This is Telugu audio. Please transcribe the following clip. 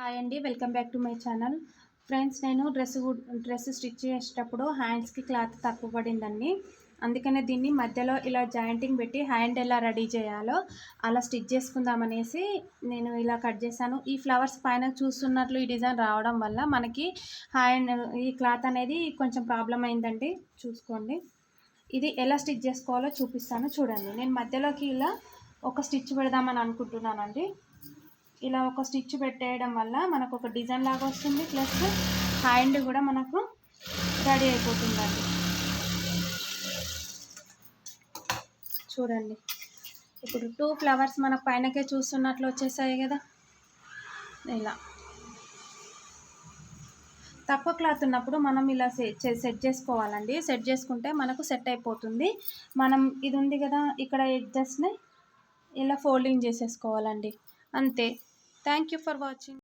హాయ్ అండి, welcome back to my channel. Friends, నేను డ్రెస్ స్టిచ్ చేసేటప్పుడు హ్యాండ్స్కి క్లాత్ తక్కువ పడిందండి. అందుకనే దీన్ని మధ్యలో ఇలా జాయింటింగ్ పెట్టి హ్యాండ్ ఎలా రెడీ చేయాలో అలా స్టిచ్ చేసుకుందామనేసి నేను ఇలా కట్ చేశాను. ఈ ఫ్లవర్స్ పైన చూస్తున్నట్లు ఈ డిజైన్ రావడం వల్ల మనకి హ్యాండ్ ఈ క్లాత్ అనేది కొంచెం ప్రాబ్లం అయిందండి. చూసుకోండి, ఇది ఎలా స్టిచ్ చేసుకోవాలో చూపిస్తాను చూడండి. నేను మధ్యలోకి ఇలా ఒక స్టిచ్ పెడదామని అనుకుంటున్నానండి. ఇలా ఒక స్టిచ్ పెట్టేయడం వల్ల మనకు ఒక డిజైన్ లాగా వస్తుంది, ప్లస్ హ్యాండ్ కూడా మనకు రెడీ అయిపోతుందండి. చూడండి, ఇప్పుడు 2 ఫ్లవర్స్ మన పైనకే చూస్తున్నట్లు వచ్చేసాయి కదా. ఇలా తక్కువ క్లాత్ ఉన్నప్పుడు మనం ఇలా సెట్ చేసుకోవాలండి. సెట్ చేసుకుంటే మనకు సెట్ అయిపోతుంది. మనం ఇది ఉంది కదా, ఇక్కడ ఎడ్జెస్ని ఇలా ఫోల్డింగ్ చేసేసుకోవాలండి, అంతే. Thank you for watching.